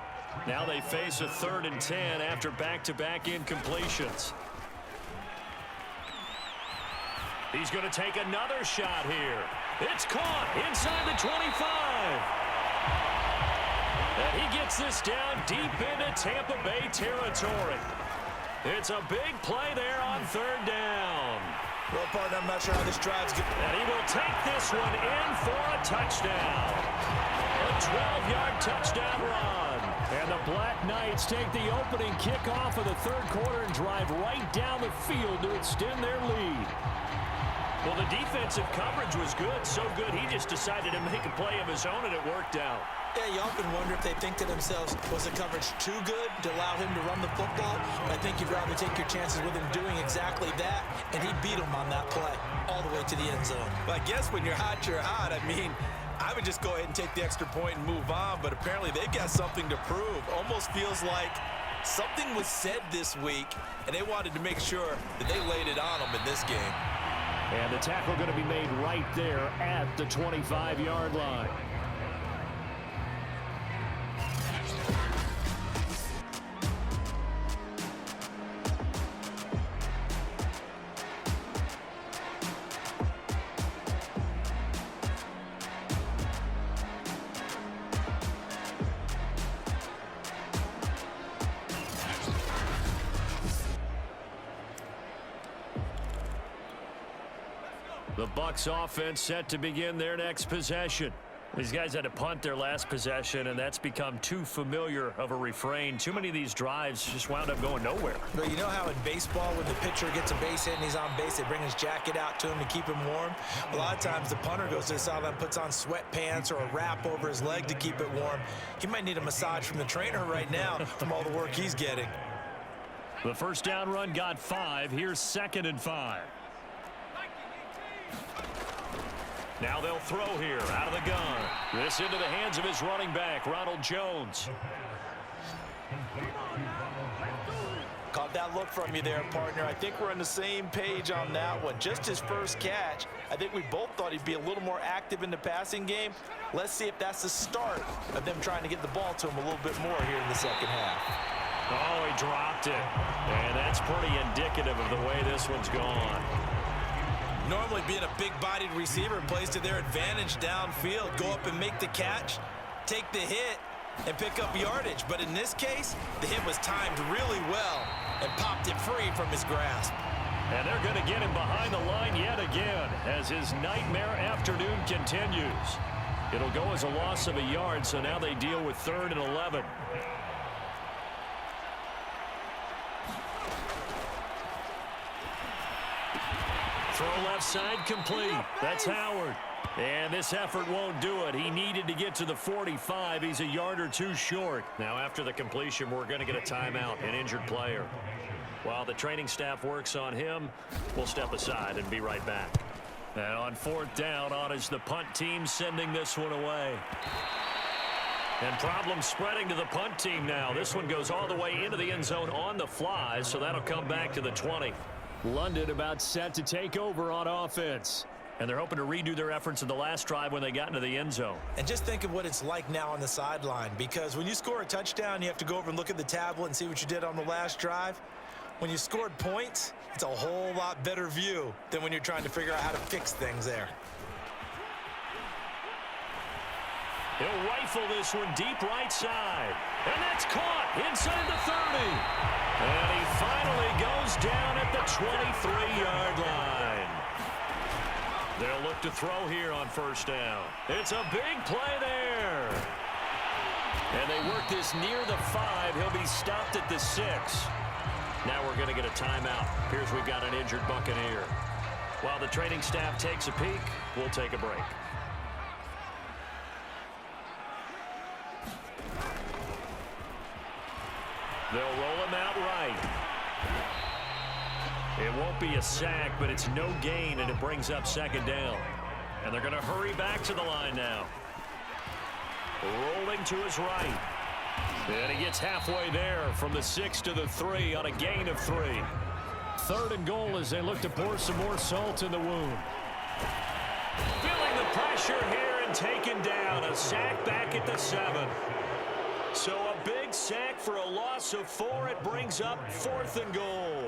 Now they face a 3rd and 10 after back-to-back incompletions. He's going to take another shot here. It's caught inside the 25. And he gets this down deep into Tampa Bay territory. It's a big play there on 3rd down.
Well, partner, I'm not sure how this drive's going.
And he will take this one in for a touchdown. A 12-yard touchdown run. And the Black Knights take the opening kickoff of the third quarter and drive right down the field to extend their lead. Well, the defensive coverage was good, so good he just decided to make a play of his own, and it worked out.
Yeah, you often wonder if they think to themselves, was the coverage too good to allow him to run the football? I think you'd rather take your chances with him doing exactly that, and he beat him on that play all the way to the end zone. Well, I guess when you're hot, you're hot. I mean, I would just go ahead and take the extra point and move on, but apparently they've got something to prove. Almost feels like something was said this week, and they wanted to make sure that they laid it on them in this game.
And the tackle going to be made right there at the 25-yard line. The Bucs offense set to begin their next possession. These guys had to punt their last possession, and that's become too familiar of a refrain. Too many of these drives just wound up going nowhere.
But you know how in baseball, when the pitcher gets a base hit and he's on base, they bring his jacket out to him to keep him warm? A lot of times the punter goes to the sideline, puts on sweatpants or a wrap over his leg to keep it warm. He might need a massage from the trainer right now from all the work he's getting.
The first down run got 5. Here's 2nd and 5. Now they'll throw here out of the gun. This into the hands of his running back, Ronald Jones.
Caught that look from you there, partner. I think we're on the same page on that one. Just his first catch, I think we both thought he'd be a little more active in the passing game. Let's see if that's the start of them trying to get the ball to him a little bit more here in the second half.
Oh, he dropped it. And that's pretty indicative of the way this one's gone.
Normally being a big-bodied receiver plays to their advantage downfield. Go up and make the catch, take the hit, and pick up yardage. But in this case, the hit was timed really well and popped it free from his grasp.
And they're going to get him behind the line yet again as his nightmare afternoon continues. It'll go as a loss of a yard, so now they deal with 3rd and 11. Throw left side complete. That's Howard. And this effort won't do it. He needed to get to the 45. He's a yard or 2 short. Now after the completion, we're going to get a timeout, an injured player. While the training staff works on him, we'll step aside and be right back. And on 4th down, on is the punt team sending this one away. And problems spreading to the punt team now. This one goes all the way into the end zone on the fly, so that'll come back to the 20. London about set to take over on offense. And they're hoping to redo their efforts in the last drive when they got into the end zone.
And just think of what it's like now on the sideline, because when you score a touchdown, you have to go over and look at the tablet and see what you did on the last drive. When you scored points, it's a whole lot better view than when you're trying to figure out how to fix things there.
He'll rifle this one deep right side. And that's caught inside the 30. And he finally goes down at the 23-yard line. They'll look to throw here on 1st down. It's a big play there. And they work this near the 5. He'll be stopped at the 6. Now we're going to get a timeout. Appears we've got an injured Buccaneer. While the training staff takes a peek, we'll take a break. They'll roll him out right. It won't be a sack, but it's no gain, and it brings up 2nd down. And they're going to hurry back to the line now. Rolling to his right. And he gets halfway there from the 6 to the 3 on a gain of 3. 3rd and goal as they look to pour some more salt in the wound. Feeling the pressure here and taken down. A sack back at the 7. So a big sack for a loss of 4. It brings up 4th and goal.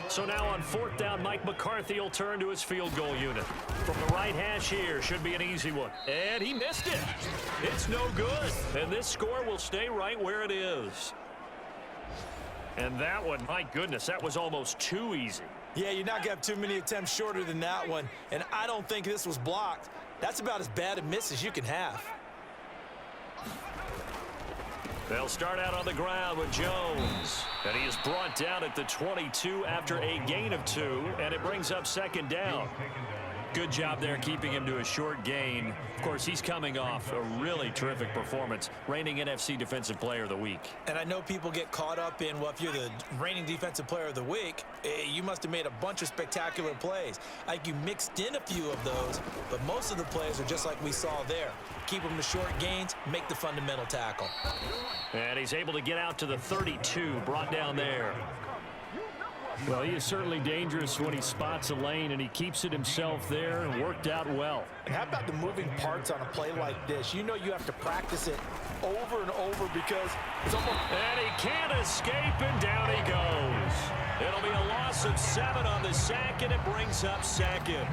So now on 4th down, Mike McCarthy will turn to his field goal unit. From the right hash here, should be an easy one. And he missed it. It's no good. And this score will stay right where it is. And that one, my goodness, that was almost too easy.
Yeah, you're not going to have too many attempts shorter than that one. And I don't think this was blocked. That's about as bad a miss as you can have.
They'll start out on the ground with Jones. And he is brought down at the 22 after a gain of 2. And it brings up 2nd down. Good job there keeping him to a short gain. Of course, he's coming off a really terrific performance, reigning NFC Defensive Player of the Week.
And I know people get caught up in, well, if you're the reigning Defensive Player of the Week, you must have made a bunch of spectacular plays. Like you mixed in a few of those, but most of the plays are just like we saw there. Keep them to short gains, make the fundamental tackle.
And he's able to get out to the 32, brought down there. Well, he is certainly dangerous when he spots a lane, and he keeps it himself there and worked out well.
And how about the moving parts on a play like this? You know you have to practice it over and over because it's almost...
And he can't escape, and down he goes. It'll be a loss of 7 on the sack, and it brings up 2nd.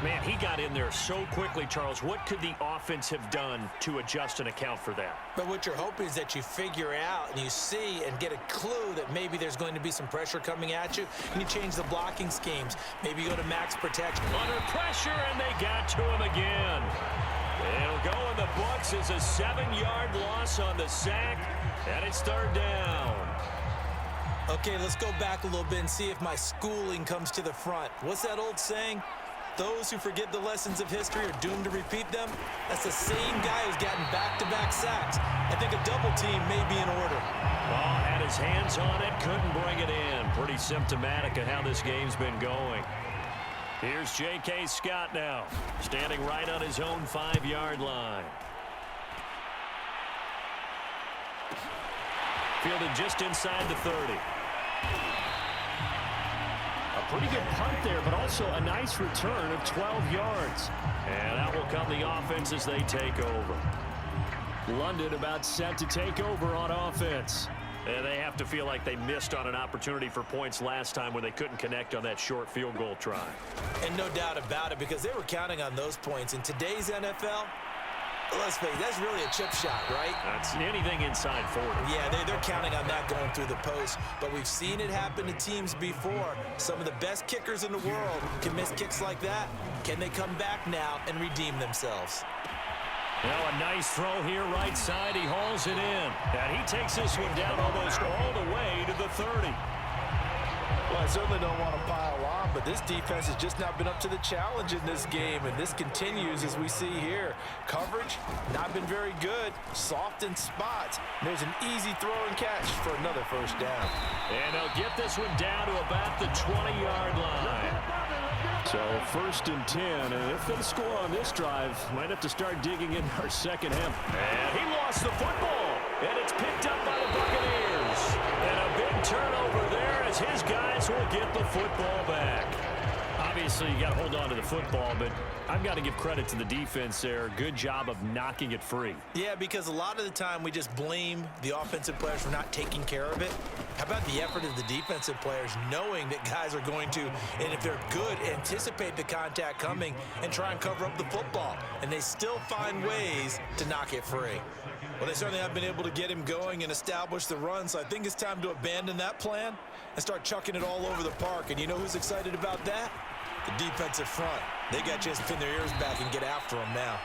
Man, he got in there so quickly, Charles. What could the offense have done to adjust and account for that?
But what you're hoping is that you figure out and you see and get a clue that maybe there's going to be some pressure coming at you, and you change the blocking schemes. Maybe you go to max protection.
Under pressure, and they got to him again. It'll go in the books as a 7-yard loss on the sack, and it's third down.
Okay, let's go back a little bit and see if my schooling comes to the front. What's that old saying? Those who forget the lessons of history are doomed to repeat them. That's the same guy who's gotten back-to-back sacks. I think a double team may be in order.
Oh, had his hands on it, couldn't bring it in. Pretty symptomatic of how this game's been going. Here's J.K. Scott now, standing right on his own 5-yard line. Fielded just inside the 30. A pretty good punt there, but also a nice return of 12 yards. And out will come the offense as they take over. London about set to take over on offense. And they have to feel like they missed on an opportunity for points last time when they couldn't connect on that short field goal try.
And no doubt about it, because they were counting on those points. In today's NFL, let's face it, that's really a chip shot, right?
That's anything inside 40.
Yeah, they're counting on that going through the post. But we've seen it happen to teams before. Some of the best kickers in the world can miss kicks like that. Can they come back now and redeem themselves?
Well, a nice throw here right side. He hauls it in. And he takes this one down almost all the way to the 30.
Well, I certainly don't want to pile on, but this defense has just not been up to the challenge in this game, and this continues as we see here. Coverage, not been very good. Soft in spots. There's an easy throw and catch for another first down.
And they'll get this one down to about the 20-yard line. So 1st and 10, and if they score on this drive, might have to start digging in our second half. And he lost the football, and it's picked up by the Buccaneers. And a big turnover there as his guys will get the football back. Obviously, you got to hold on to the football, but I've got to give credit to the defense there. Good job of knocking it free.
Yeah, because a lot of the time we just blame the offensive players for not taking care of it. How about the effort of the defensive players knowing that guys are going to, and if they're good, anticipate the contact coming and try and cover up the football. And they still find ways to knock it free. Well, they certainly have been able to get him going and establish the run, so I think it's time to abandon that plan and start chucking it all over the park. And you know who's excited about that? The defensive front. They got a chance to pin their ears back and get after him now.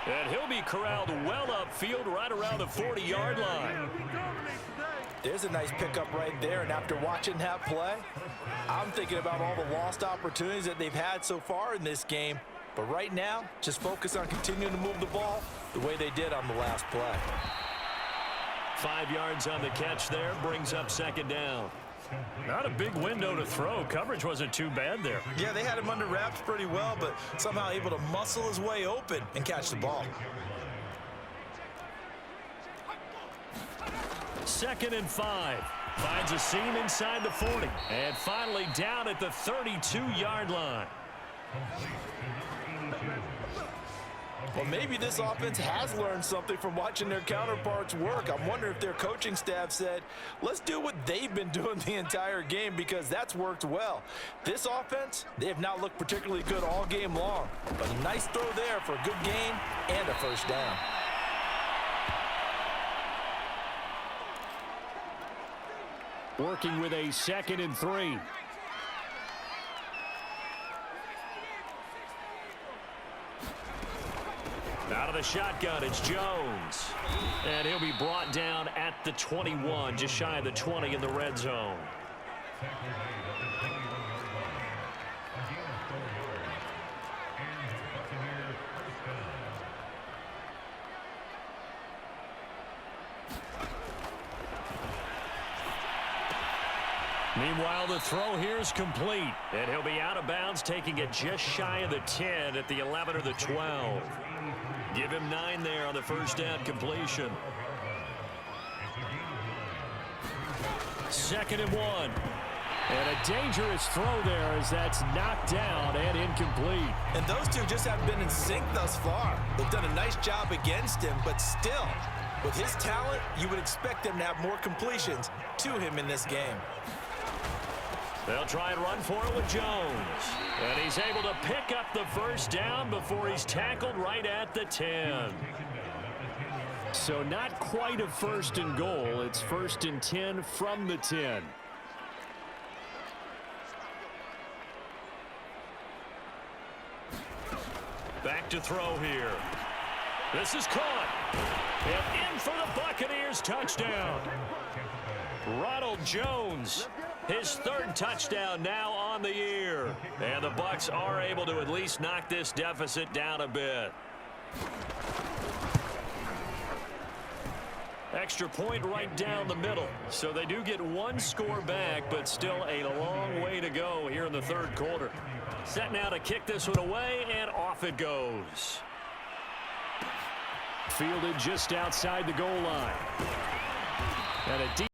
And he'll be corralled well upfield right around the 40-yard line.
There's a nice pickup right there, and after watching that play, I'm thinking about all the lost opportunities that they've had so far in this game. But right now, just focus on continuing to move the ball the way they did on the last play.
5 yards on the catch there, brings up second down. Not a big window to throw. Coverage wasn't too bad there.
Yeah, they had him under wraps pretty well, but somehow able to muscle his way open and catch the ball.
2nd and 5. Finds a seam inside the 40. And finally down at the 32-yard line.
Well, maybe this offense has learned something from watching their counterparts work. I'm wondering if their coaching staff said, let's do what they've been doing the entire game, because that's worked well. This offense, they have not looked particularly good all game long. But a nice throw there for a good gain and a first down.
Working with a 2nd and 3. Out of the shotgun, it's Jones. And he'll be brought down at the 21, just shy of the 20 in the red zone. Meanwhile, the throw here is complete. And he'll be out of bounds, taking it just shy of the 10 at the 11 or the 12. Give him 9 there on the first down completion. 2nd and 1. And a dangerous throw there as that's knocked down and incomplete.
And those two just haven't been in sync thus far. They've done a nice job against him, but still, with his talent, you would expect them to have more completions to him in this game.
They'll try and run for it with Jones. And he's
He's able to pick up the first down before he's tackled right at the 10.
So not quite a first and goal. It's first and 10 from the 10.
Back to throw here. This is caught. And in for the Buccaneers touchdown. Ronald Jones, his third touchdown now on the year. And the Bucs are able to at least knock this deficit down a bit. Extra point right down the middle. So they do get one score back, but still a long way to go here in the third quarter. Set now to kick this one away, and off it goes.
Fielded just outside the goal line. And a deep